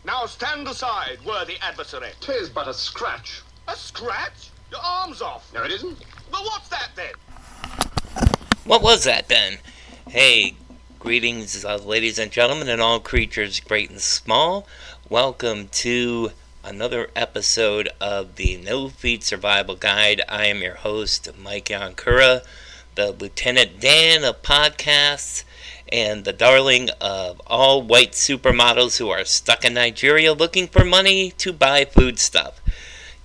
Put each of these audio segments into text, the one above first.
Now stand aside, worthy adversary. 'Tis but a scratch. A scratch? Your arm's off. No, it isn't. Well, what's that then? What was that then? Hey, greetings, ladies and gentlemen, and all creatures great and small. Welcome to another episode of the No Feet Survival Guide. I am your host, Mike Yankura, the Lieutenant Dan of podcasts, and the darling of all white supermodels who are stuck in Nigeria looking for money to buy food stuff.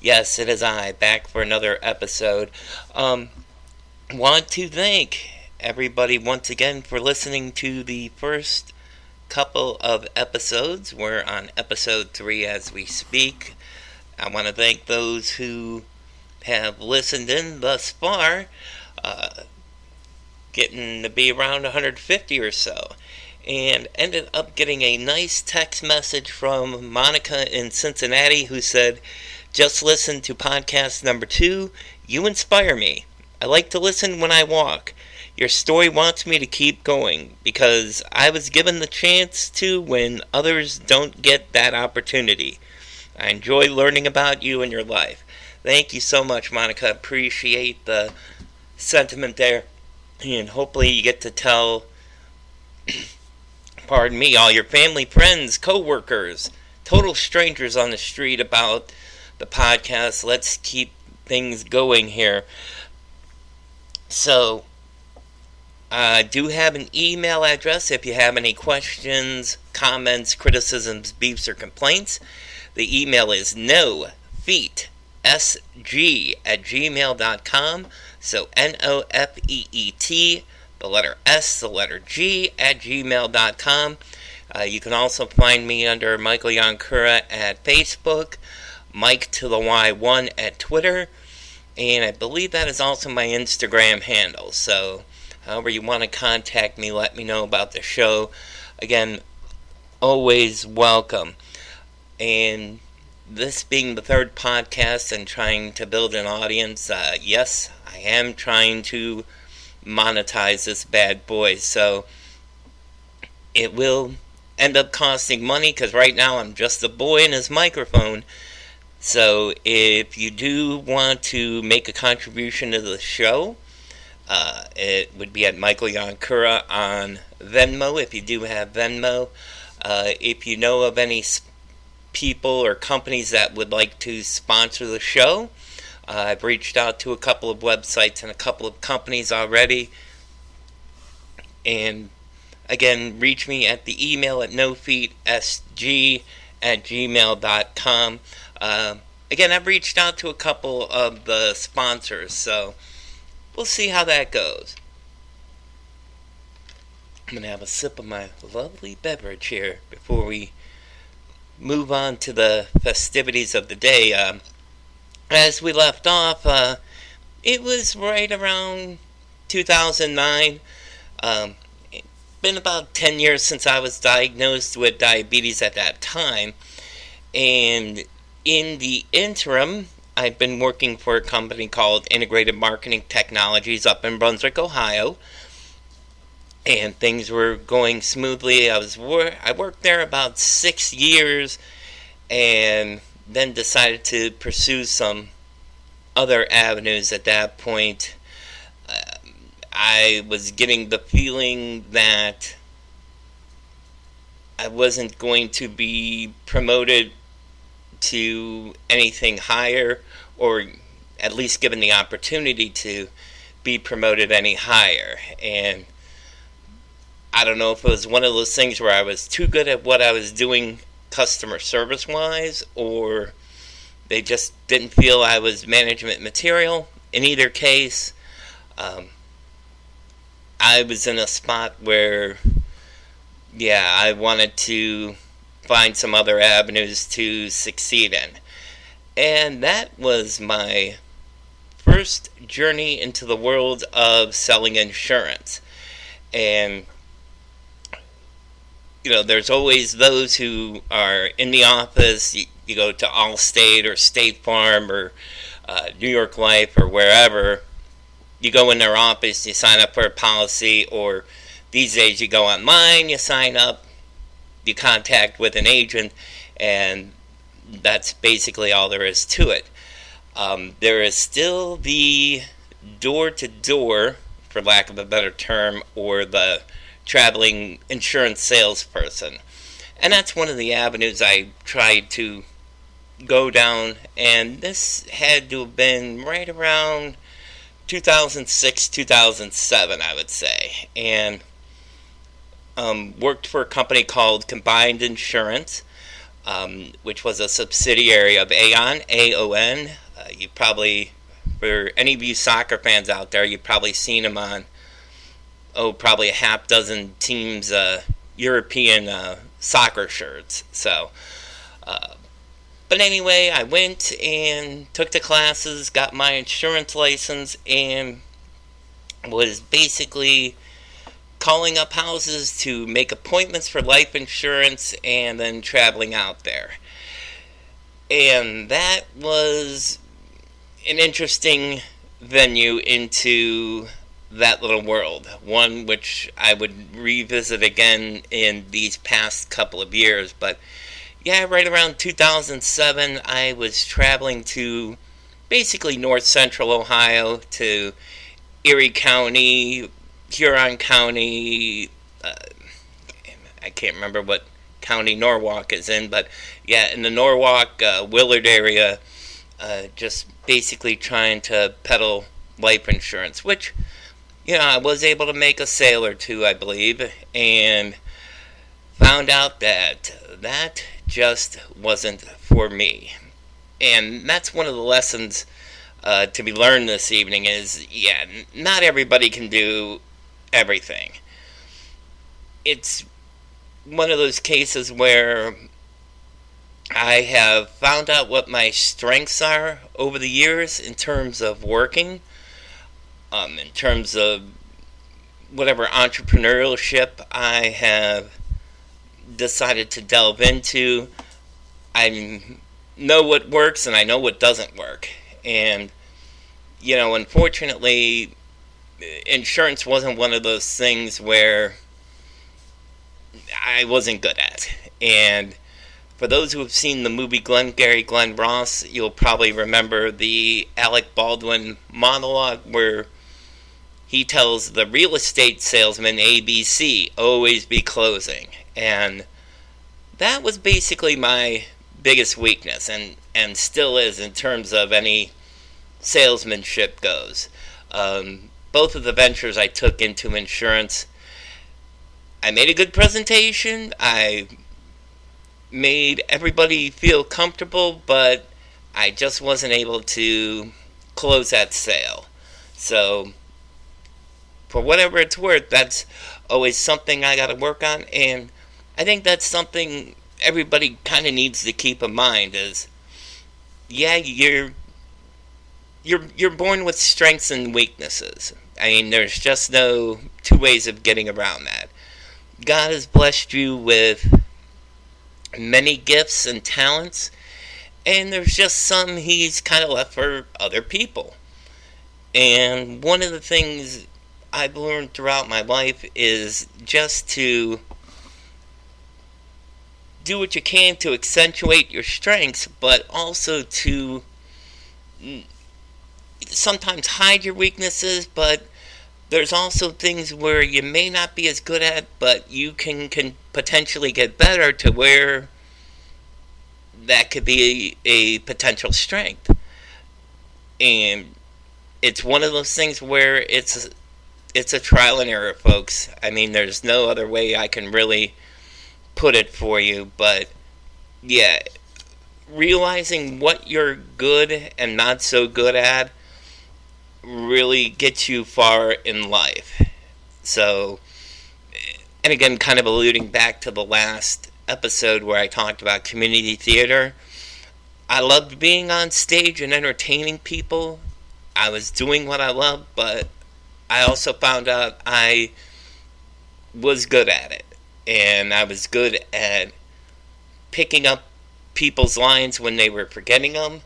Yes, it is I, back for another episode. Want to thank everybody once again for listening to the first couple of episodes. We're on episode 3 as we speak. I want to thank those who have listened in thus far, getting to be around 150 or so, and ended up getting a nice text message from Monica in Cincinnati who said, "Just listen to podcast number 2. You inspire me. I like to listen when I walk. Your story wants me to keep going because I was given the chance to when others don't get that opportunity. I enjoy learning about you and your life." Thank you so much, Monica. Appreciate the sentiment there. And hopefully you get to tell, pardon me, all your family, friends, co-workers, total strangers on the street about the podcast. Let's keep things going here. So, I do have an email address if you have any questions, comments, criticisms, beefs, or complaints. The email is nofeetsg@gmail.com. So NOFEET, the letter S, the letter G, @gmail.com. You can also find me under Michael Yankura at Facebook, Mike to the Y1 at Twitter, and I believe that is also my Instagram handle. So however you want to contact me, let me know about the show. Again, always welcome. And this being the third podcast and trying to build an audience, yes, I am trying to monetize this bad boy. So it will end up costing money because right now I'm just a boy in his microphone. So if you do want to make a contribution to the show, it would be at Michael Yankura on Venmo, if you do have Venmo. If you know of any people or companies that would like to sponsor the show, I've reached out to a couple of websites and a couple of companies already. And again, reach me at the email at nofeetsg@gmail.com. Again, I've reached out to a couple of the sponsors, so we'll see how that goes. I'm going to have a sip of my lovely beverage here before we move on to the festivities of the day. As we left off, it was right around 2009. It's been about 10 years since I was diagnosed with diabetes at that time. And in the interim, I've been working for a company called Integrated Marketing Technologies up in Brunswick, Ohio. And things were going smoothly. I worked there about 6 years and then decided to pursue some other avenues at that point. I was getting the feeling that I wasn't going to be promoted to anything higher, or at least given the opportunity to be promoted any higher. And I don't know if it was one of those things where I was too good at what I was doing customer service wise, or they just didn't feel I was management material. In either case, I was in a spot where, I wanted to find some other avenues to succeed in. And that was my first journey into the world of selling insurance. And there's always those who are in the office. You go to Allstate or State Farm or New York Life or wherever. You go in their office, you sign up for a policy, or these days you go online, you sign up, you contact with an agent, and that's basically all there is to it. There is still the door-to-door, for lack of a better term, or the traveling insurance salesperson. And that's one of the avenues I tried to go down, and this had to have been right around 2006, 2007, I would say. And worked for a company called Combined Insurance, which was a subsidiary of Aon, AON. You probably, for any of you soccer fans out there, you've probably seen them on, probably a half dozen teams' European soccer shirts. So, but anyway, I went and took the classes, got my insurance license, and was basically calling up houses to make appointments for life insurance and then traveling out there. And that was an interesting venue into that little world, one which I would revisit again in these past couple of years. But yeah, right around 2007, I was traveling to basically north central Ohio, to Erie County, Huron County, I can't remember what county Norwalk is in, but yeah, in the Norwalk, Willard area, just basically trying to peddle life insurance, which, I was able to make a sale or two, I believe, and found out that that just wasn't for me. And that's one of the lessons to be learned this evening is, not everybody can do everything. It's one of those cases where I have found out what my strengths are over the years in terms of working, in terms of whatever entrepreneurship I have decided to delve into. I know what works and I know what doesn't work. And, unfortunately, insurance wasn't one of those things where I wasn't good at. And for those who have seen the movie Glenn Ross, you'll probably remember the Alec Baldwin monologue where he tells the real estate salesman ABC, always be closing. And that was basically my biggest weakness, and still is in terms of any salesmanship goes. Both of the ventures I took into insurance, I made a good presentation, I made everybody feel comfortable, but I just wasn't able to close that sale. So, for whatever it's worth, that's always something I got to work on, and I think that's something everybody kind of needs to keep in mind is, you're born with strengths and weaknesses. I mean, there's just no two ways of getting around that. God has blessed you with many gifts and talents, and there's just some He's kind of left for other people. And one of the things I've learned throughout my life is just to do what you can to accentuate your strengths, but also to sometimes hide your weaknesses, but there's also things where you may not be as good at, but you can potentially get better to where that could be a potential strength. And it's one of those things where it's a trial and error, folks. I mean, there's no other way I can really put it for you, but realizing what you're good and not so good at really gets you far in life. So, and again, kind of alluding back to the last episode where I talked about community theater, I loved being on stage and entertaining people. I was doing what I loved, but I also found out I was good at it. And I was good at picking up people's lines when they were forgetting them.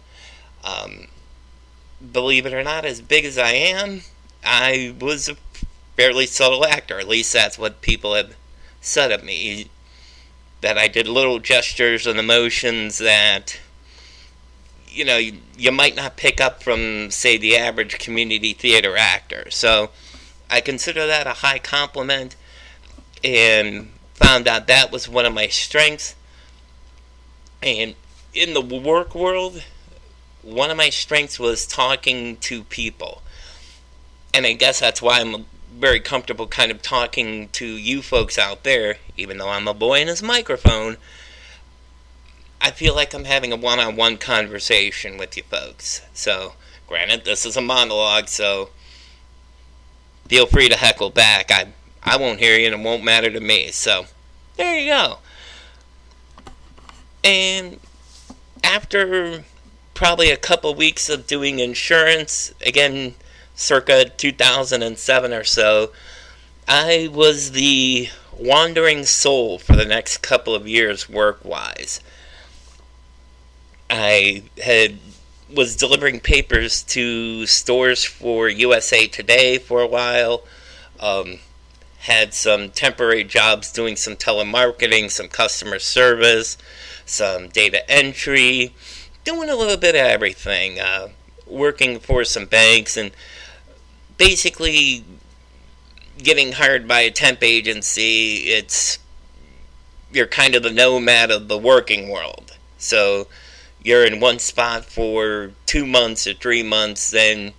Believe it or not, as big as I am, I was a fairly subtle actor. At least that's what people have said of me. that I did little gestures and emotions that, you might not pick up from, say, the average community theater actor. So I consider that a high compliment, and found out that was one of my strengths. And in the work world, one of my strengths was talking to people. And I guess that's why I'm very comfortable kind of talking to you folks out there, even though I'm a boy in his microphone. I feel like I'm having a one-on-one conversation with you folks. So, granted, this is a monologue, so feel free to heckle back. I won't hear you, and it won't matter to me. So, there you go. And after probably a couple weeks of doing insurance, again, circa 2007 or so, I was the wandering soul for the next couple of years work-wise. I was delivering papers to stores for USA Today for a while, had some temporary jobs doing some telemarketing, some customer service, some data entry, doing a little bit of everything, working for some banks, and basically getting hired by a temp agency. You're kind of the nomad of the working world. So you're in one spot for 2 months or 3 months, then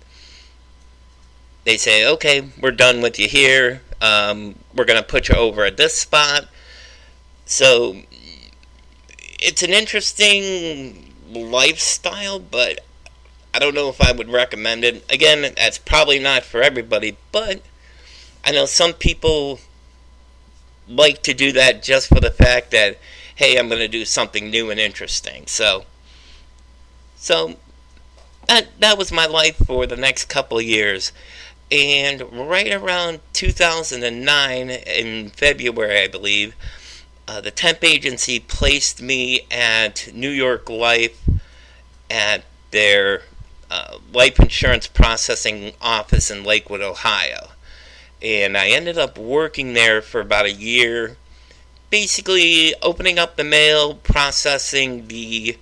they say, okay, we're done with you here. We're going to put you over at this spot. So it's an interesting lifestyle, but I don't know if I would recommend it. Again, that's probably not for everybody, but I know some people like to do that just for the fact that, hey, I'm going to do something new and interesting. So that was my life for the next couple of years. And right around 2009, in February, I believe, the temp agency placed me at New York Life at their life insurance processing office in Lakewood, Ohio. And I ended up working there for about a year, basically opening up the mail, processing the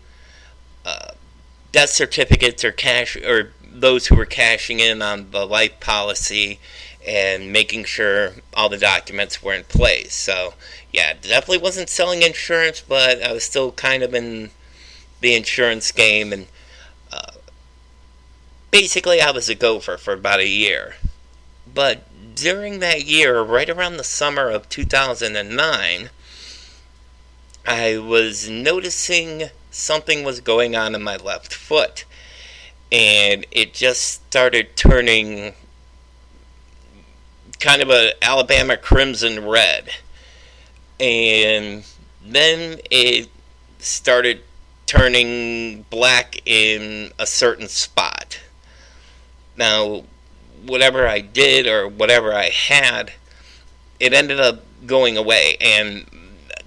death certificates or those who were cashing in on the life policy, and making sure all the documents were in place. So, yeah, definitely wasn't selling insurance, but I was still kind of in the insurance game, and basically I was a gopher for about a year. But during that year, right around the summer of 2009, I was noticing something was going on in my left foot. And it just started turning kind of a Alabama crimson red. And then it started turning black in a certain spot. Now, whatever I did or whatever I had, it ended up going away. And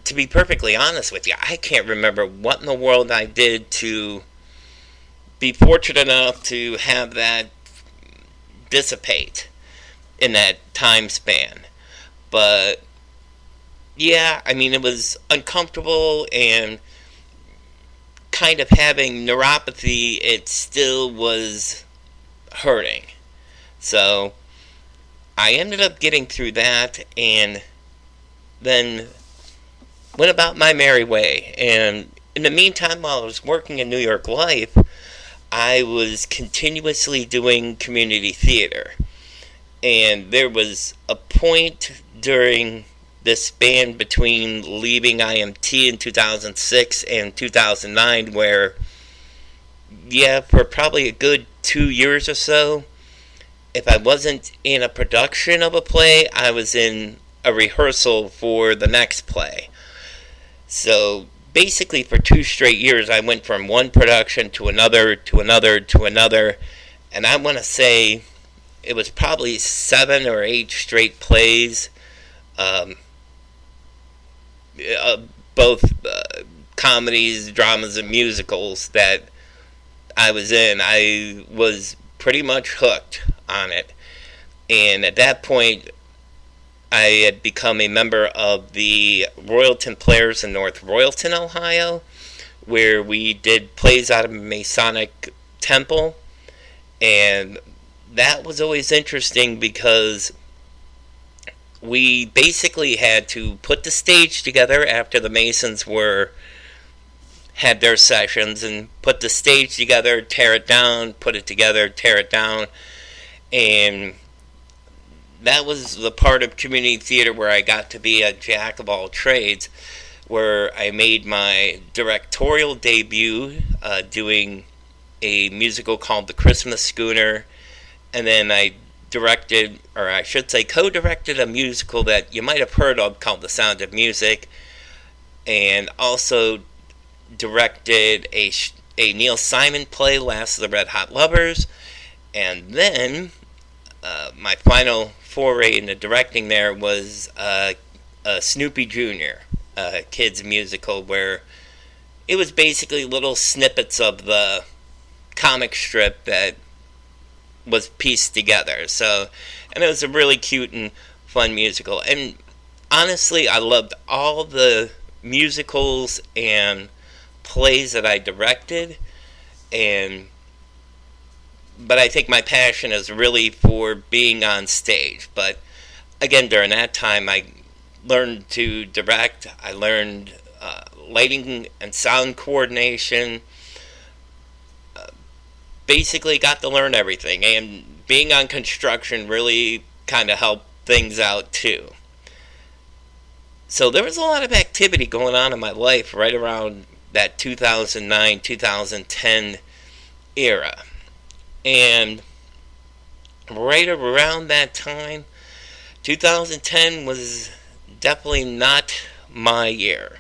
to be perfectly honest with you, I can't remember what in the world I did to be fortunate enough to have that dissipate in that time span. But yeah, I mean, it was uncomfortable, and kind of having neuropathy, it still was hurting. So I ended up getting through that, and then went about my merry way. And in the meantime, while I was working in New York Life, I was continuously doing community theater. And there was a point during this span between leaving IMT in 2006 and 2009 where, yeah, for probably a good 2 years or so, if I wasn't in a production of a play, I was in a rehearsal for the next play. So basically, for 2 straight years, I went from one production to another, to another, to another, and I want to say it was probably 7 or 8 straight plays, both comedies, dramas, and musicals that I was in. I was pretty much hooked on it, and at that point, I had become a member of the Royalton Players in North Royalton, Ohio, where we did plays out of a Masonic temple. And that was always interesting because we basically had to put the stage together after the Masons had their sessions, and put the stage together, tear it down, put it together, tear it down. And that was the part of community theater where I got to be a jack of all trades, where I made my directorial debut doing a musical called The Christmas Schooner, and then I directed, or I should say co-directed, a musical that you might have heard of called The Sound of Music, and also directed a Neil Simon play, Last of the Red Hot Lovers, and then my final foray into directing there was a Snoopy Jr., a kids musical, where it was basically little snippets of the comic strip that was pieced together. So, and it was a really cute and fun musical. And honestly, I loved all the musicals and plays that I directed, but I think my passion is really for being on stage. But again, during that time, I learned to direct. I learned lighting and sound coordination. Basically got to learn everything, and being on construction really kind of helped things out too. So there was a lot of activity going on in my life right around that 2009-2010 era. And right around that time, 2010 was definitely not my year.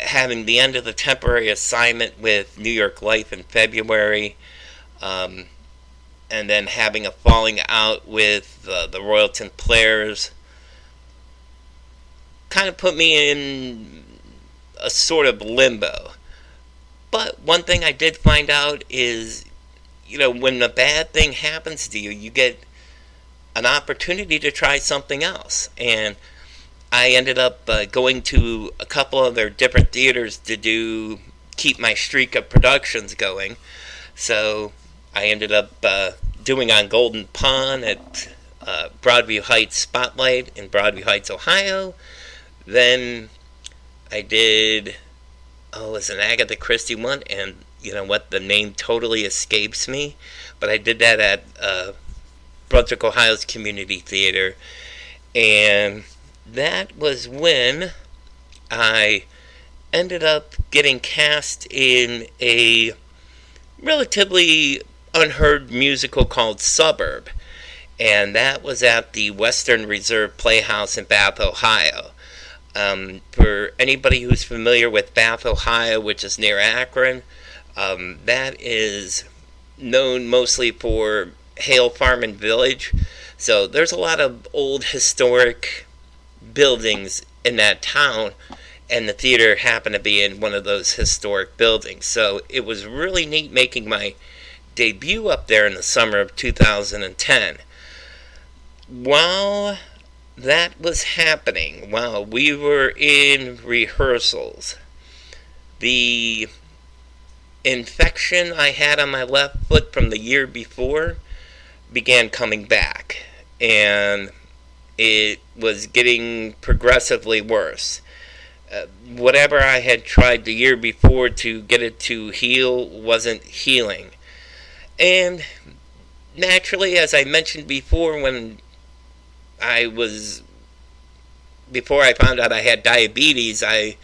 Having the end of the temporary assignment with New York Life in February, and then having a falling out with the Royalton Players, kind of put me in a sort of limbo. But one thing I did find out is, when a bad thing happens to you, you get an opportunity to try something else. And I ended up going to a couple of their different theaters to keep my streak of productions going. So I ended up doing on Golden Pond at Broadview Heights Spotlight in Broadview Heights, Ohio. Then I did, it was an Agatha Christie one, and you know what, the name totally escapes me, but I did that at Brunswick, Ohio's Community Theater, and that was when I ended up getting cast in a relatively unheard musical called Suburb, and that was at the Western Reserve Playhouse in Bath, Ohio. For anybody who's familiar with Bath, Ohio, which is near Akron, that is known mostly for Hale Farm and Village. So there's a lot of old historic buildings in that town, and the theater happened to be in one of those historic buildings. So it was really neat making my debut up there in the summer of 2010. While that was happening, while we were in rehearsals, the infection I had on my left foot from the year before began coming back, and it was getting progressively worse. Whatever I had tried the year before to get it to heal wasn't healing. And naturally, as I mentioned before, before I found out I had diabetes, I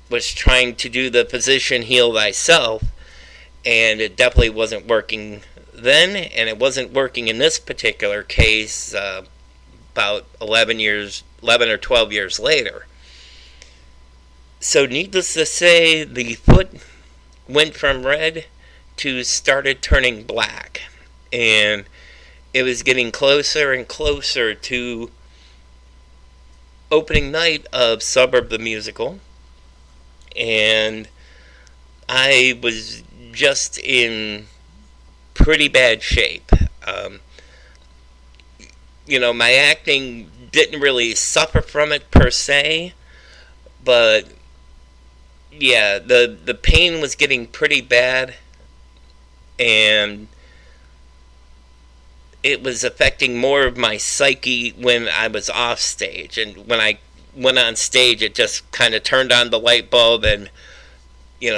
was trying to do the physician heal thyself, and it definitely wasn't working then, and it wasn't working in this particular case about 11 or 12 years later. So needless to say, the foot went from red to started turning black, and it was getting closer and closer to opening night of Suburb the Musical, and I was just in pretty bad shape. my acting didn't really suffer from it per se, but yeah, the pain was getting pretty bad, and it was affecting more of my psyche when I was off stage. And when I went on stage, it just kind of turned on the light bulb and,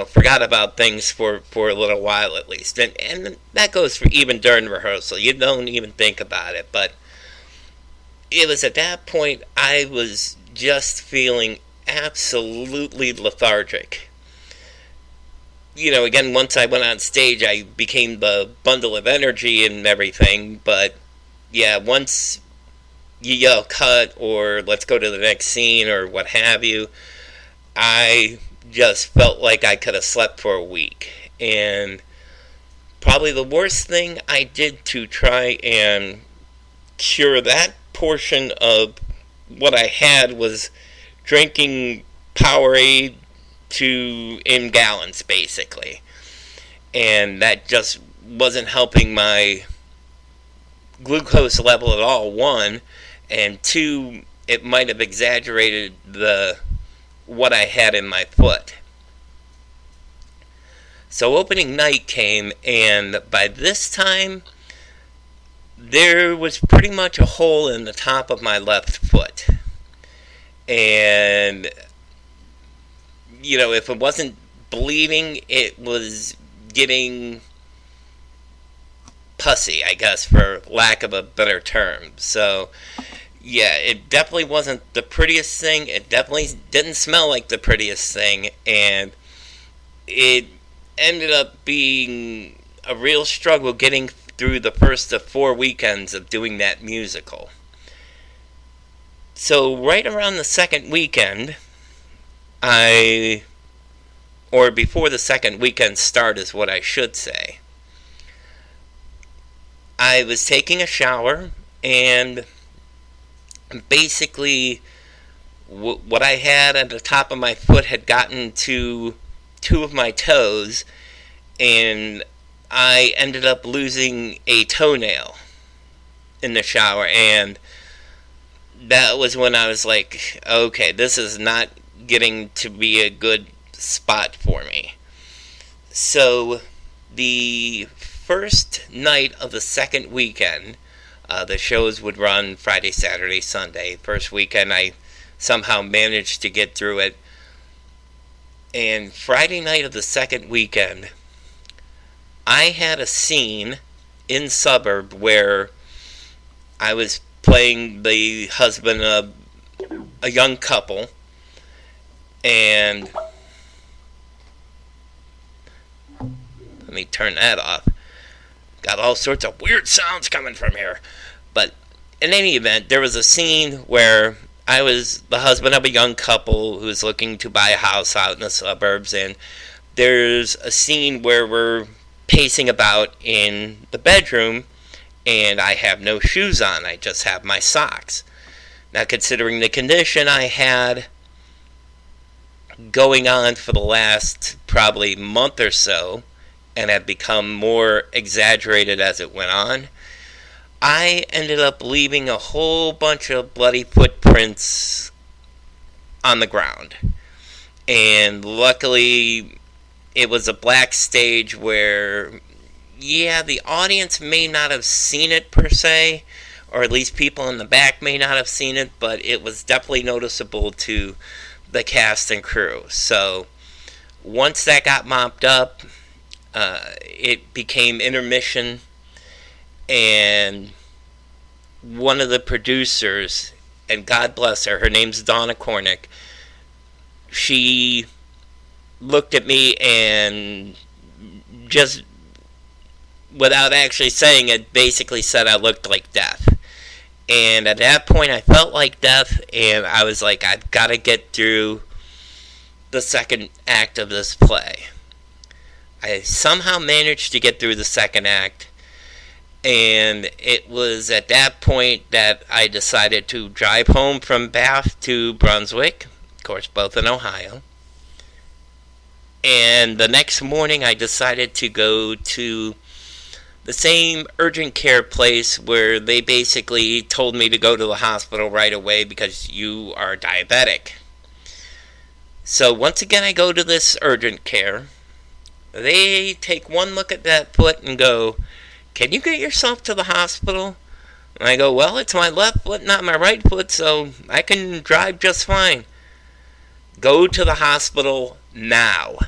forgot about things for a little while at least. And that goes for even during rehearsal. You don't even think about it. But it was at that point I was just feeling absolutely lethargic. Again, once I went on stage, I became the bundle of energy and everything, but yeah, once you yell cut or let's go to the next scene or what have you, I just felt like I could have slept for a week. And probably the worst thing I did to try and cure that portion of what I had was drinking Powerade in gallons, basically. And that just wasn't helping my glucose level at all, one. And two, it might have exaggerated what I had in my foot. So opening night came, and by this time, there was pretty much a hole in the top of my left foot. And if it wasn't bleeding, it was getting pussy, I guess, for lack of a better term. So, yeah, it definitely wasn't the prettiest thing. It definitely didn't smell like the prettiest thing. And it ended up being a real struggle getting through the first of 4 weekends of doing that musical. So, right around the second weekend, or before the second weekend start is what I should say, I was taking a shower, and basically what I had at the top of my foot had gotten to 2 of my toes, and I ended up losing a toenail in the shower. And that was when I was like, okay, this is not getting to be a good spot for me. So the first night of the second weekend, the shows would run Friday, Saturday, Sunday. First weekend I somehow managed to get through it. And Friday night of the second weekend, I had a scene in Suburb where I was playing the husband of a young couple, and let me turn that off. Got all sorts of weird sounds coming from here. But in any event, there was a scene where I was the husband of a young couple who was looking to buy a house out in the suburbs, and there's a scene where we're pacing about in the bedroom, and I have no shoes on. I just have my socks. Now, considering the condition I had going on for the last probably month or so, and had become more exaggerated as it went on, I ended up leaving a whole bunch of bloody footprints on the ground. And luckily, it was a black stage where, yeah, the audience may not have seen it per se, or at least people in the back may not have seen it, but it was definitely noticeable to the cast and crew. So once that got mopped up, it became intermission, and one of the producers, and God bless her, her name's Donna Cornick, she looked at me and just, without actually saying it, basically said I looked like death. And at that point I felt like death, and I was like, I've got to get through the second act of this play. I somehow managed to get through the second act, and it was at that point that I decided to drive home from Bath to Brunswick, of course both in Ohio. And the next morning I decided to go to the same urgent care place where they basically told me to go to the hospital right away because you are diabetic. So once again, I go to this urgent care. They take one look at that foot and go, "Can you get yourself to the hospital?" And I go, "Well, it's my left foot, not my right foot, so I can drive just fine." Go to the hospital now.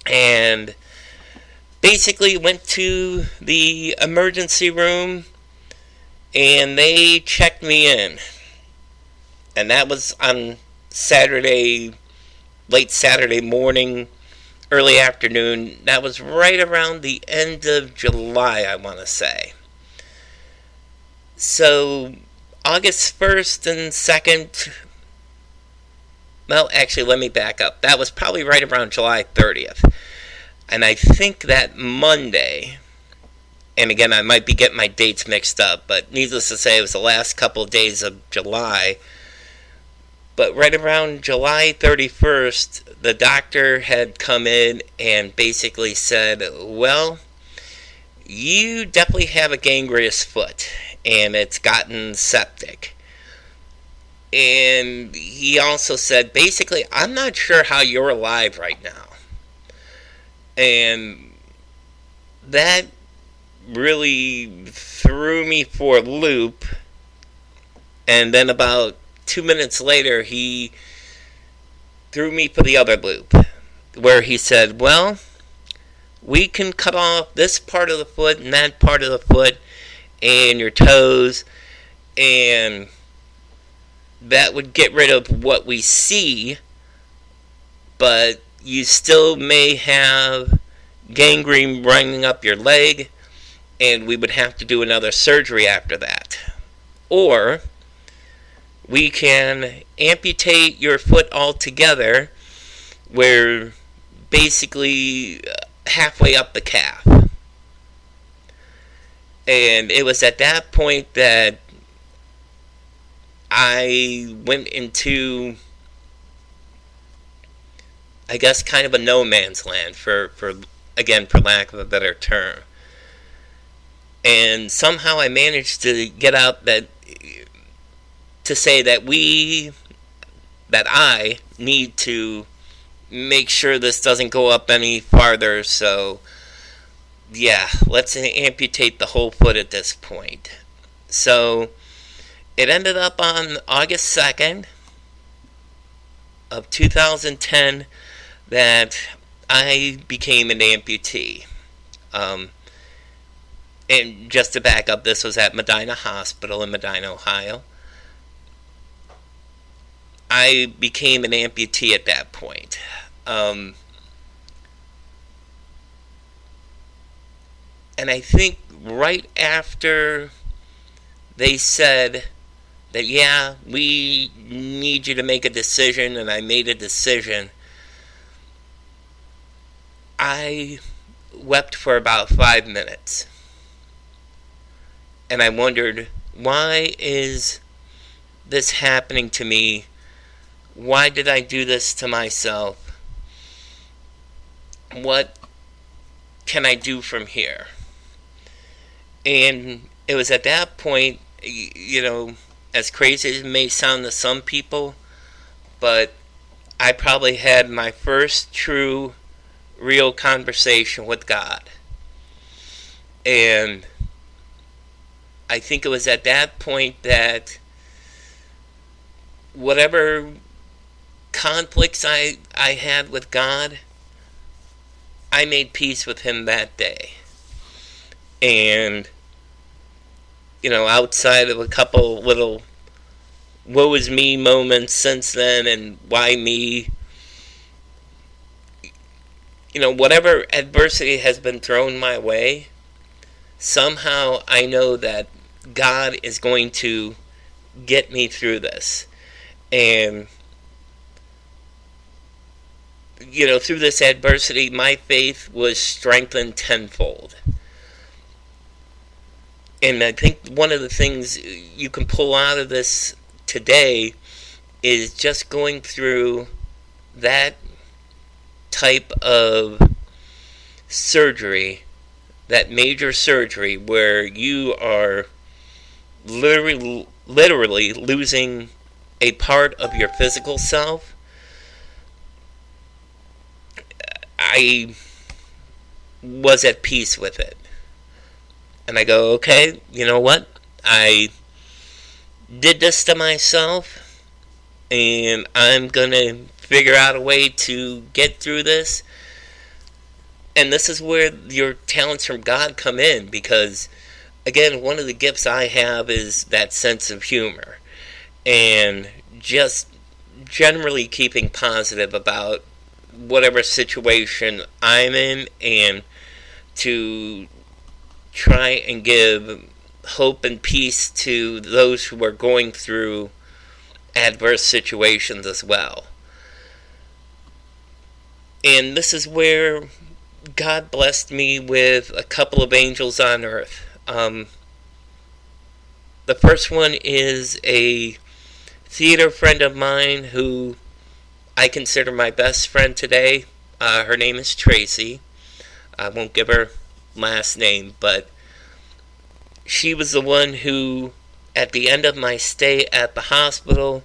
And basically went to the emergency room and they checked me in. And that was on Saturday, late Saturday morning, early afternoon. That was right around the end of July, I want to say. So August 1st and 2nd, well, actually, let me back up. That was probably right around July 30th. And I think that Monday, and again, I might be getting my dates mixed up, but needless to say, it was the last couple of days of July. But right around July 31st, the doctor had come in and basically said, "Well, you definitely have a gangrenous foot, and it's gotten septic." And he also said, basically, "I'm not sure how you're alive right now." And that really threw me for a loop. And then about 2 minutes later, he threw me for the other loop, where he said, "Well, we can cut off this part of the foot and that part of the foot and your toes, and that would get rid of what we see, but you still may have gangrene running up your leg, and we would have to do another surgery after that. Or we can amputate your foot altogether, where basically halfway up the calf." And it was at that point that I went into, I guess, kind of a no man's land, for lack of a better term. And somehow I managed to get out to say that I need to make sure this doesn't go up any farther. So yeah, let's amputate the whole foot at this point. So it ended up on August 2nd of 2010 that I became an amputee. And just to back up, this was at Medina Hospital in Medina, Ohio. I became an amputee at that point. And I think right after they said that, "Yeah, we need you to make a decision," and I made a decision, I wept for about 5 minutes. And I wondered, why is this happening to me? Why did I do this to myself? What can I do from here? And it was at that point, as crazy as it may sound to some people, but I probably had my first true, real conversation with God. And I think it was at that point that whatever conflicts I had with God, I made peace with Him that day. And, outside of a couple little woe is me moments since then, and why me, whatever adversity has been thrown my way, somehow I know that God is going to get me through this. And, through this adversity, my faith was strengthened tenfold. And I think one of the things you can pull out of this today is just going through that type of surgery that major surgery where you are literally losing a part of your physical self, I was at peace with it. And I go, okay, you know what? I did this to myself, and I'm going to figure out a way to get through this. And this is where your talents from God come in, because, again, one of the gifts I have is that sense of humor. And just generally keeping positive about whatever situation I'm in, and to try and give hope and peace to those who are going through adverse situations as well. And this is where God blessed me with a couple of angels on earth. The first one is a theater friend of mine who I consider my best friend today. Her name is Tracy. I won't give her last name, but she was the one who, at the end of my stay at the hospital,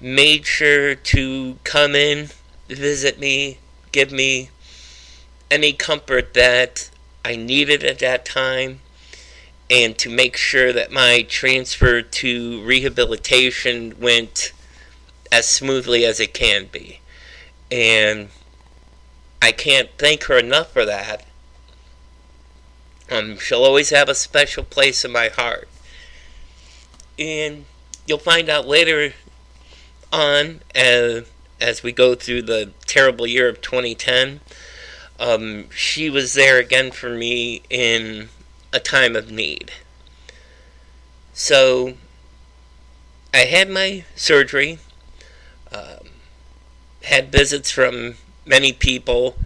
made sure to come in, visit me, give me any comfort that I needed at that time, and to make sure that my transfer to rehabilitation went as smoothly as it can be. And I can't thank her enough for that. She'll always have a special place in my heart. And you'll find out later on, as we go through the terrible year of 2010, she was there again for me in a time of need. So, I had my surgery, had visits from many people,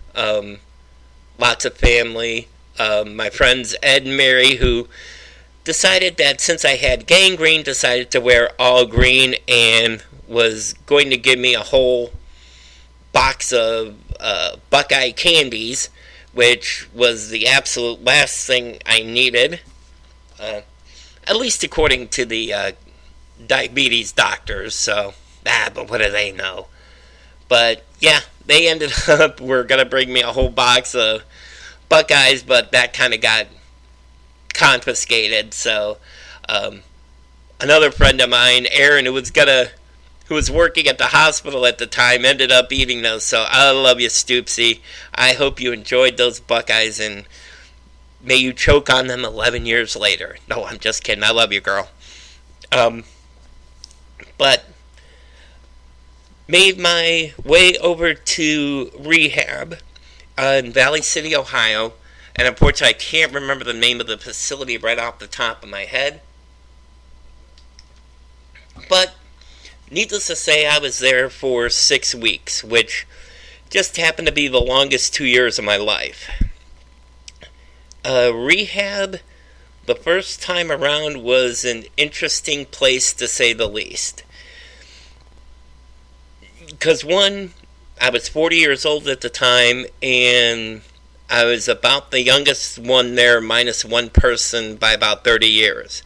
lots of family, my friends Ed and Mary, who decided that since I had gangrene, decided to wear all green and was going to give me a whole box of Buckeye candies, which was the absolute last thing I needed, at least according to the diabetes doctors. So, but what do they know? But yeah, they ended up, were going to bring me a whole box of Buckeyes, but that kind of got confiscated. So another friend of mine, Aaron, who was working at the hospital at the time, ended up eating those. So I love you, Stoopsy. I hope you enjoyed those Buckeyes, and may you choke on them 11 years later. No, I'm just kidding. I love you, girl. But made my way over to rehab in Valley City, Ohio, and unfortunately I can't remember the name of the facility right off the top of my head. But needless to say, I was there for 6 weeks, which just happened to be the longest 2 years of my life. Rehab, the first time around, was an interesting place to say the least. Because one, I was 40 years old at the time, and I was about the youngest one there, minus one person, by about 30 years.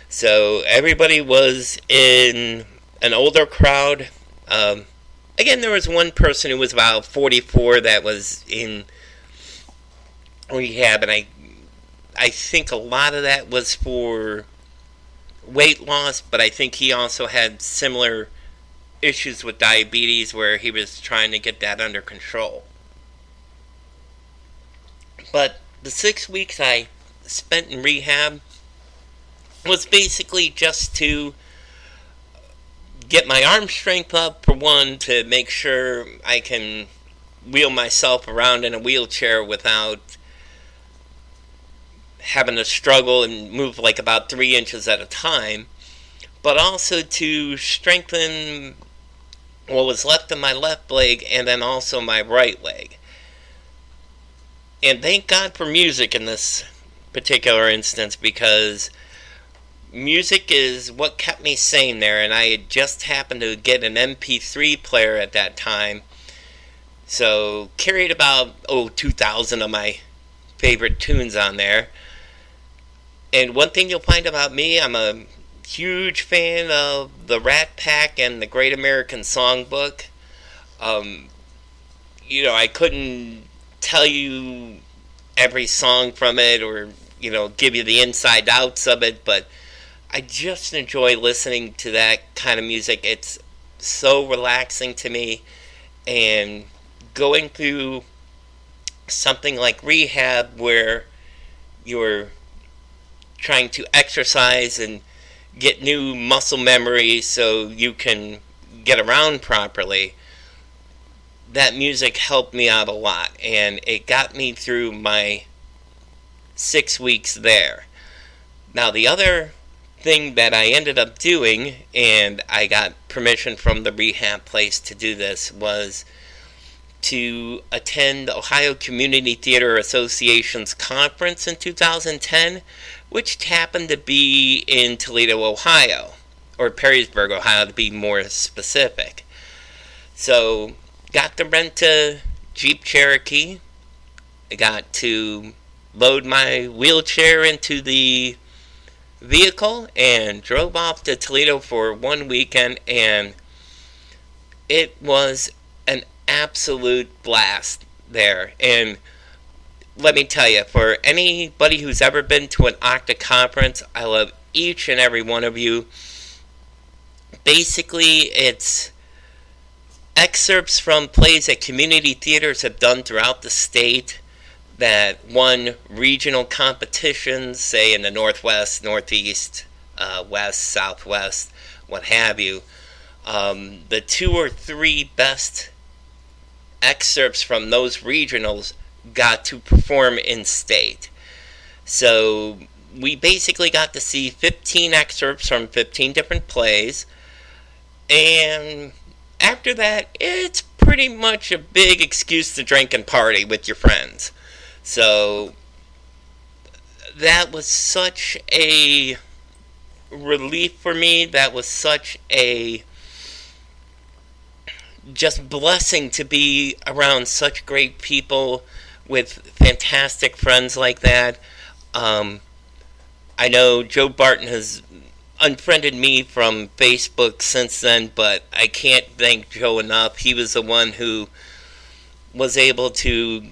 So everybody was in an older crowd. Again, there was one person who was about 44 that was in rehab, and I think a lot of that was for weight loss, but I think he also had similar issues with diabetes where he was trying to get that under control. But the 6 weeks I spent in rehab was basically just to get my arm strength up, for one, to make sure I can wheel myself around in a wheelchair without having to struggle and move like about 3 inches at a time, but also to strengthen what was left of my left leg and then also my right leg. And thank God for music in this particular instance, because music is what kept me sane there, and I had just happened to get an MP3 player at that time, so carried about 2,000 of my favorite tunes on there. And one thing you'll find about me, I'm a huge fan of the Rat Pack and the Great American Songbook. I couldn't tell you every song from it or, give you the inside outs of it, but I just enjoy listening to that kind of music. It's so relaxing to me, and going through something like rehab where you're trying to exercise and get new muscle memory so you can get around properly, that music helped me out a lot, and it got me through my 6 weeks there. Now, the other thing that I ended up doing, and I got permission from the rehab place to do this, was to attend Ohio Community Theater Association's conference in 2010, which happened to be in Toledo, Ohio, or Perrysburg, Ohio, to be more specific. So, got to rent a Jeep Cherokee. I got to load my wheelchair into the vehicle and drove off to Toledo for one weekend, and it was an absolute blast there. And let me tell you, for anybody who's ever been to an Octa conference, I love each and every one of you. Basically, it's excerpts from plays that community theaters have done throughout the state that won regional competitions, say in the Northwest, Northeast, West, Southwest, what have you. The 2 or 3 best excerpts from those regionals got to perform in state. So we basically got to see 15 excerpts from 15 different plays, and after that, it's pretty much a big excuse to drink and party with your friends. So that was such a relief for me. That was such a just blessing to be around such great people with fantastic friends like that. I know Joe Barton has unfriended me from Facebook since then, but I can't thank Joe enough. He was the one who was able to,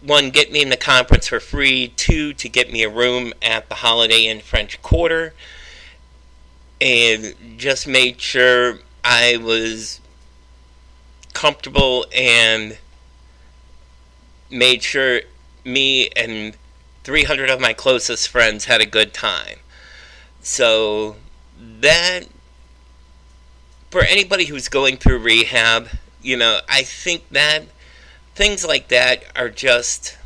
1, get me in the conference for free, 2, to get me a room at the Holiday Inn French Quarter, and just made sure I was comfortable and made sure me and 300 of my closest friends had a good time. So that, for anybody who's going through rehab, I think that things like that are just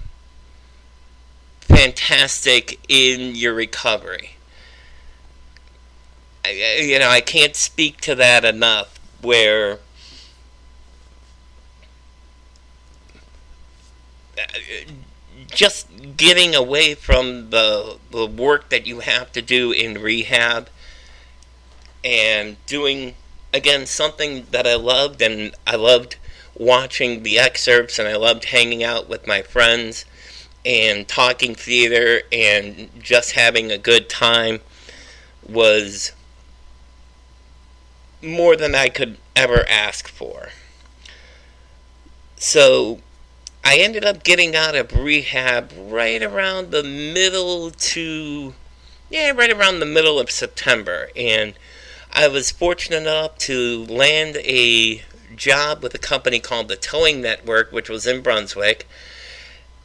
fantastic in your recovery. I can't speak to that enough, where just getting away from the work that you have to do in rehab and doing, again, something that I loved, and I loved watching the excerpts, and I loved hanging out with my friends and talking theater and just having a good time, was more than I could ever ask for. So I ended up getting out of rehab right around the middle of September, and I was fortunate enough to land a job with a company called the Towing Network, which was in Brunswick.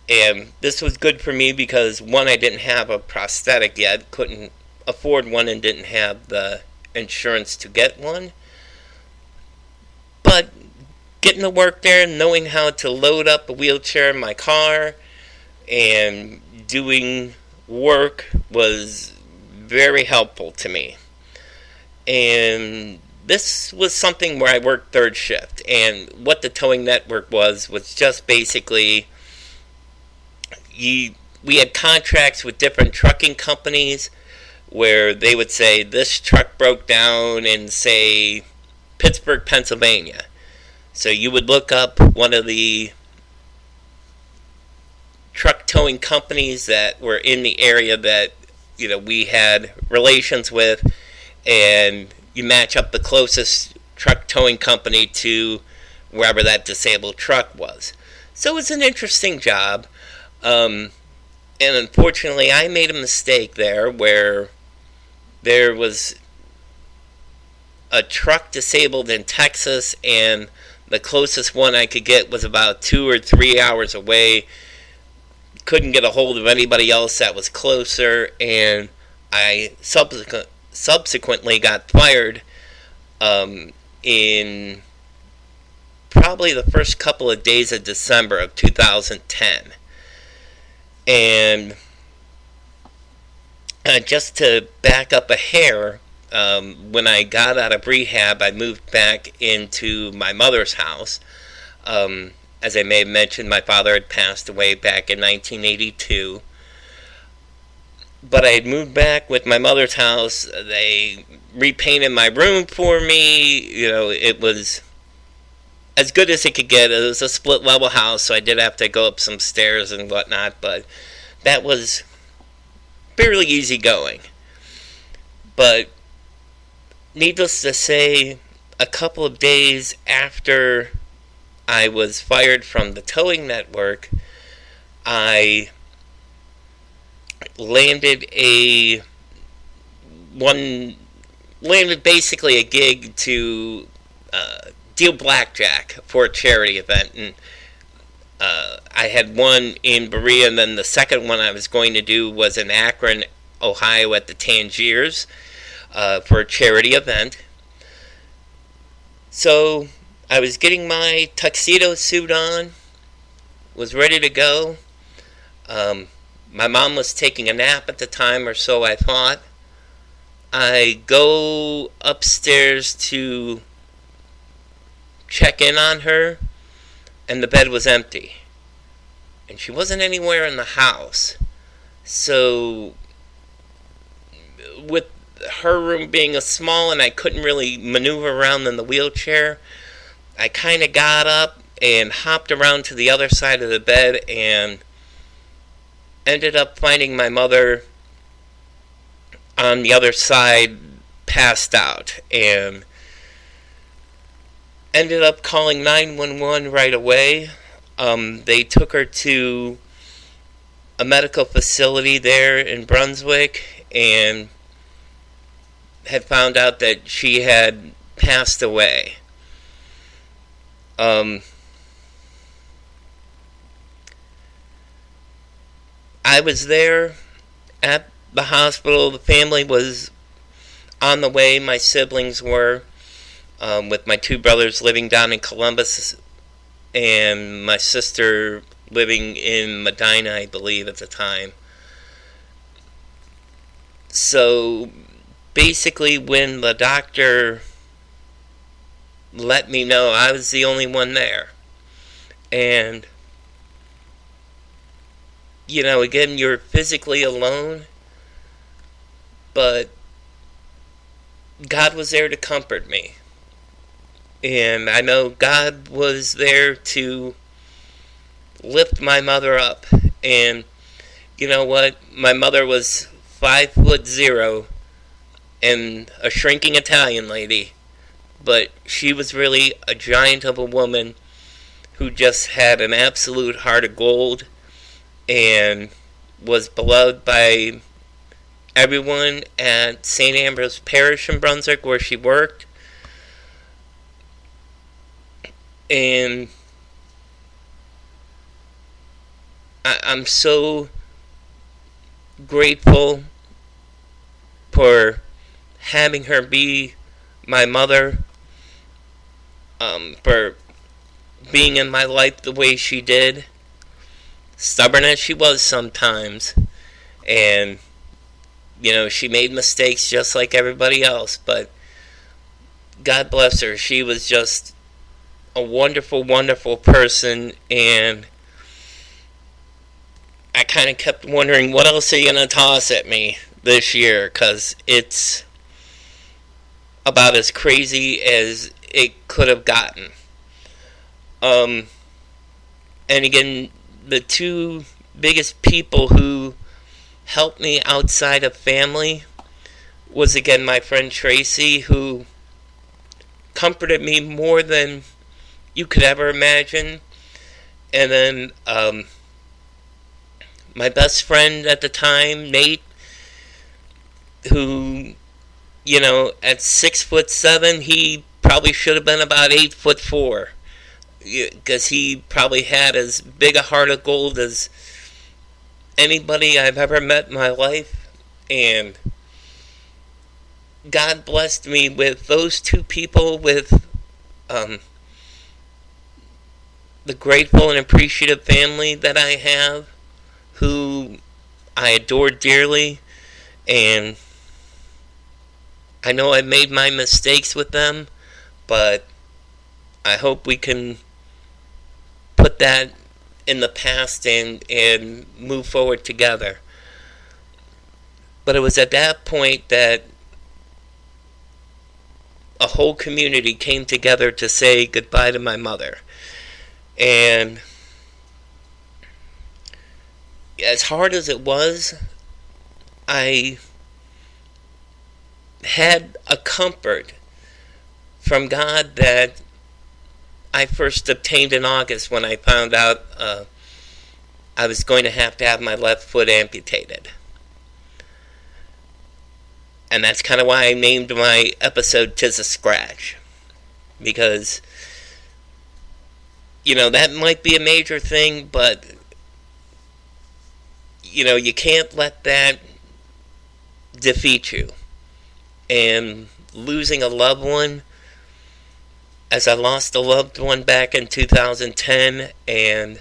And this was good for me because, 1, I didn't have a prosthetic yet, couldn't afford one, and didn't have the insurance to get one. But getting to work there, knowing how to load up a wheelchair in my car and doing work was very helpful to me. And this was something where I worked third shift, and what the Towing Network was just basically, we had contracts with different trucking companies where they would say, this truck broke down in, say, Pittsburgh, Pennsylvania. So you would look up one of the truck towing companies that were in the area that, we had relations with, and you match up the closest truck towing company to wherever that disabled truck was. So it's an interesting job. And unfortunately, I made a mistake there where there was a truck disabled in Texas, and the closest one I could get was about 2 or 3 hours away. Couldn't get a hold of anybody else that was closer, and I subsequently got fired in probably the first couple of days of December of 2010. And just to back up a hair, when I got out of rehab, I moved back into my mother's house. As I may have mentioned, my father had passed away back in 1982. But I had moved back with my mother's house. They repainted my room for me. It was as good as it could get. It was a split-level house, so I did have to go up some stairs and whatnot, but that was fairly easy going. But needless to say, a couple of days after I was fired from the towing network, I landed basically a gig to deal blackjack for a charity event, and I had one in Berea, and then the second one I was going to do was in Akron, Ohio, at the Tangiers for a charity event. So I was getting my tuxedo suit on, was ready to go. My mom was taking a nap at the time, or so I thought. I go upstairs to check in on her, and the bed was empty. And she wasn't anywhere in the house. So, with her room being a small and I couldn't really maneuver around in the wheelchair, I kind of got up and hopped around to the other side of the bed and ended up finding my mother on the other side, passed out, and ended up calling 911 right away. They took her to a medical facility there in Brunswick and had found out that she had passed away. I was there at the hospital. The family was on the way. My siblings were, with my two brothers living down in Columbus and my sister living in Medina, I believe, at the time. So basically, when the doctor let me know, I was the only one there. And again, you're physically alone, but God was there to comfort me. And I know God was there to lift my mother up. And you know what? My mother was 5'0" and a shrinking Italian lady. But she was really a giant of a woman who just had an absolute heart of gold and was beloved by everyone at St. Ambrose Parish in Brunswick, where she worked. And I'm so grateful for having her be my mother, for being in my life the way she did, stubborn as she was sometimes, and she made mistakes just like everybody else, but God bless her. She was just a wonderful, wonderful person, and I kind of kept wondering, what else are you going to toss at me this year? Because it's about as crazy as it could have gotten. And again, the two biggest people who helped me outside of family was, again, my friend Tracy, who comforted me more than you could ever imagine. And then my best friend at the time, Nate, who, at 6'7", he probably should have been about 8'4", because he probably had as big a heart of gold as anybody I've ever met in my life. And God blessed me with those two people, with the grateful and appreciative family that I have, who I adore dearly. And I know I made my mistakes with them, but I hope we can put that in the past and move forward together. But it was at that point that a whole community came together to say goodbye to my mother. And as hard as it was, I had a comfort from God that I first obtained in August when I found out I was going to have my left foot amputated. And that's kind of why I named my episode "'Tis a Scratch." Because, that might be a major thing, but, you can't let that defeat you. And losing a loved one, as I lost a loved one back in 2010, and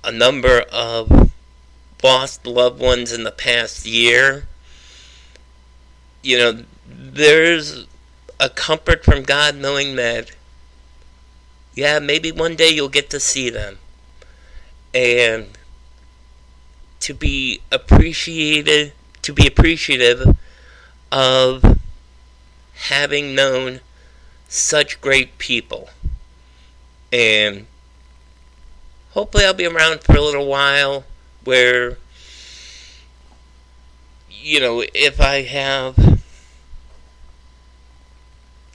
a number of lost loved ones in the past year, there's a comfort from God knowing that, maybe one day you'll get to see them. And to be appreciative of having known such great people. And hopefully I'll be around for a little while where,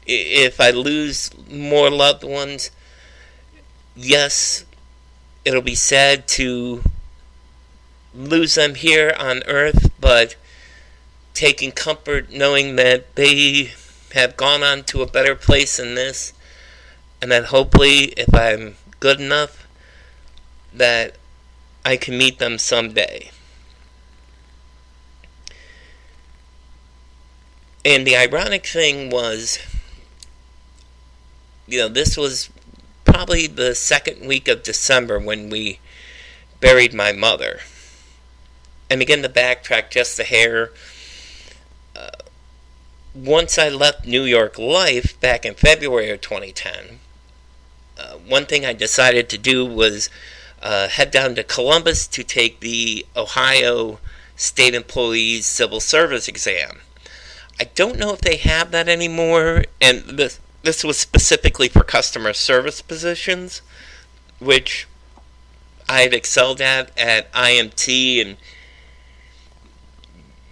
if I lose more loved ones, yes, it'll be sad to lose them here on earth, but taking comfort knowing that they have gone on to a better place than this, and that hopefully, if I'm good enough, that I can meet them someday. And the ironic thing was, this was probably the second week of December when we buried my mother. And again, to backtrack just a hair, once I left New York Life back in February of 2010, one thing I decided to do was head down to Columbus to take the Ohio State Employees Civil Service exam. I don't know if they have that anymore, and this was specifically for customer service positions, which I had excelled at IMT, and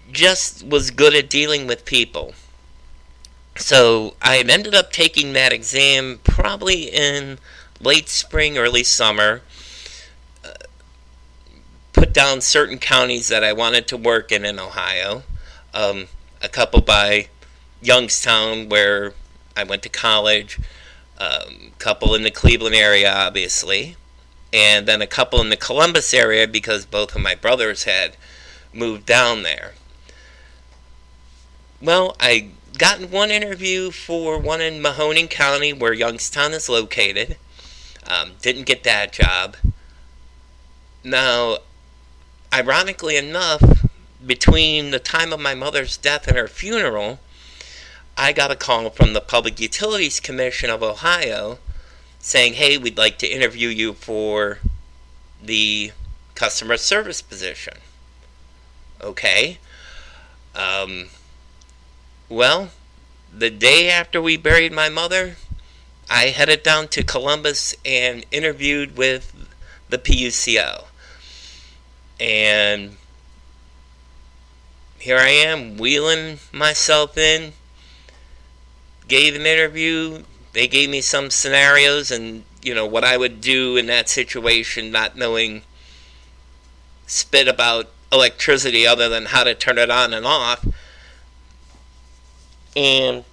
just was good at dealing with people. So I had ended up taking that exam probably in late spring, early summer. Put down certain counties that I wanted to work in Ohio. A couple by Youngstown, where I went to college. A couple in the Cleveland area, obviously. And then a couple in the Columbus area because both of my brothers had moved down there. Well, I got one interview for one in Mahoning County, where Youngstown is located. Didn't get that job. Now, ironically enough, between the time of my mother's death and her funeral, I got a call from the Public Utilities Commission of Ohio saying, hey, we'd like to interview you for the customer service position. Okay. Well, the day after we buried my mother, I headed down to Columbus and interviewed with the PUCO. And here I am, wheeling myself in. Gave an interview. They gave me some scenarios and, what I would do in that situation, not knowing spit about electricity other than how to turn it on and off. And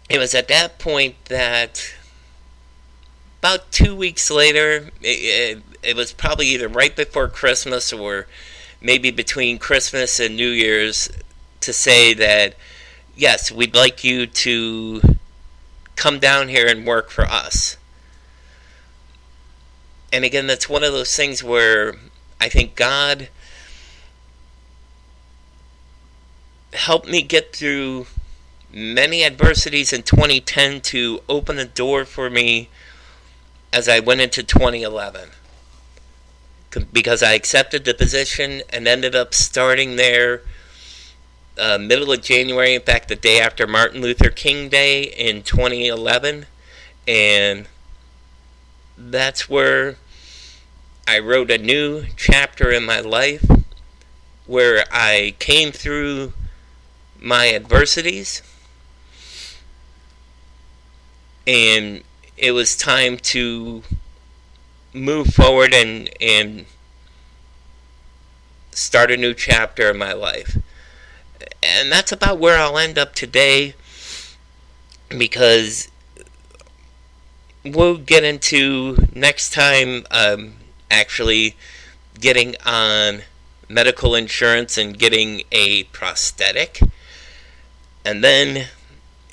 it was at that point that about 2 weeks later, it was probably either right before Christmas or maybe between Christmas and New Year's, to say that, yes, we'd like you to come down here and work for us. And again, that's one of those things where I think God helped me get through many adversities in 2010 to open a door for me as I went into 2011. Because I accepted the position and ended up starting there middle of January, in fact, the day after Martin Luther King Day in 2011. And that's where I wrote a new chapter in my life, where I came through my adversities, and it was time to move forward and start a new chapter in my life. And that's about where I'll end up today, because we'll get into next time actually getting on medical insurance and getting a prosthetic, and then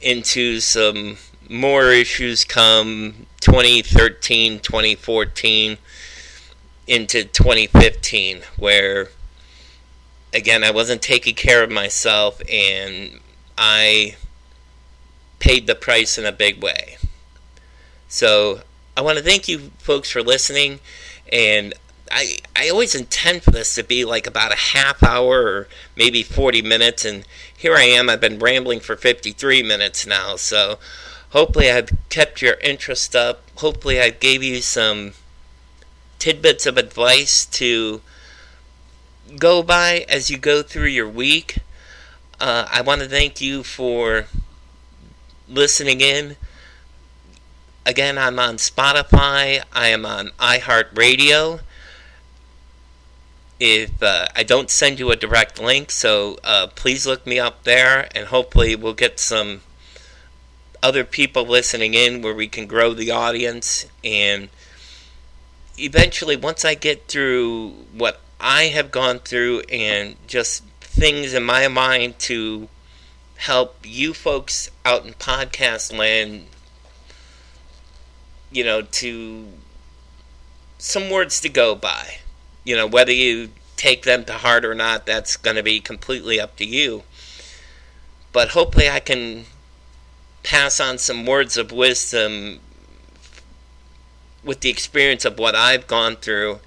into some more issues come 2013, 2014, into 2015, where again, I wasn't taking care of myself, and I paid the price in a big way. So I want to thank you folks for listening, and I always intend for this to be like about a half hour or maybe 40 minutes, and here I am. I've been rambling for 53 minutes now, so hopefully I've kept your interest up. Hopefully I gave you some tidbits of advice to go by as you go through your week. I want to thank you for listening in. Again, I'm on Spotify. I am on iHeartRadio. If I don't send you a direct link, so please look me up there, and hopefully we'll get some other people listening in where we can grow the audience. And eventually, once I get through what I have gone through and just things in my mind to help you folks out in podcast land, to some words to go by. Whether you take them to heart or not, that's going to be completely up to you. But hopefully I can pass on some words of wisdom with the experience of what I've gone through.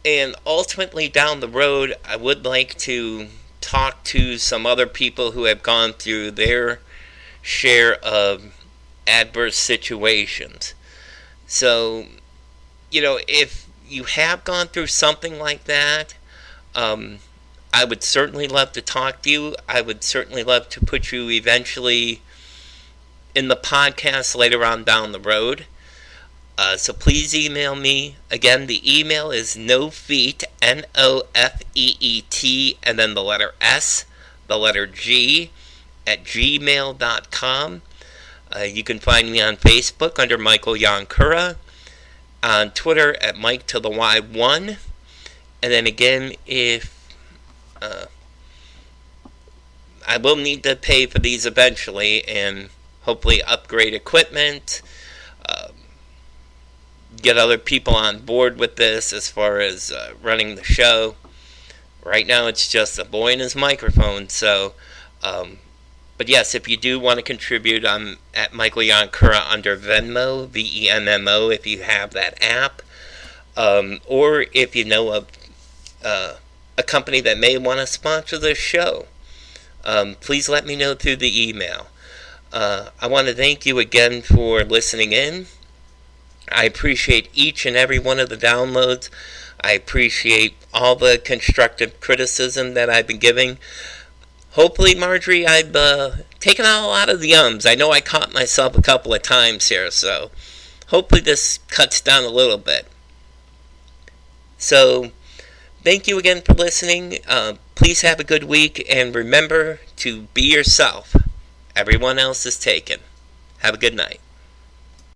And ultimately down the road, I would like to talk to some other people who have gone through their share of adverse situations. So, if you have gone through something like that, I would certainly love to talk to you. I would certainly love to put you eventually in the podcast later on down the road. So please email me. Again, the email is nofeet, NOFEET, and then the letter S, the letter G, at gmail.com. You can find me on Facebook under Michael Yankura, on Twitter at Mike to the Y1, and then again, if I will need to pay for these eventually, and hopefully upgrade equipment, get other people on board with this as far as running the show. Right now it's just a boy and his microphone, so but yes, if you do want to contribute, I'm at Michael Yankura under Venmo, VENMO, if you have that app, or if you know of a company that may want to sponsor this show, please let me know through the email. I want to thank you again for listening in. I appreciate each and every one of the downloads. I appreciate all the constructive criticism that I've been giving. Hopefully, Marjorie, I've taken out a lot of the ums. I know I caught myself a couple of times here, so hopefully this cuts down a little bit. So, thank you again for listening. Please have a good week, and remember to be yourself. Everyone else is taken. Have a good night.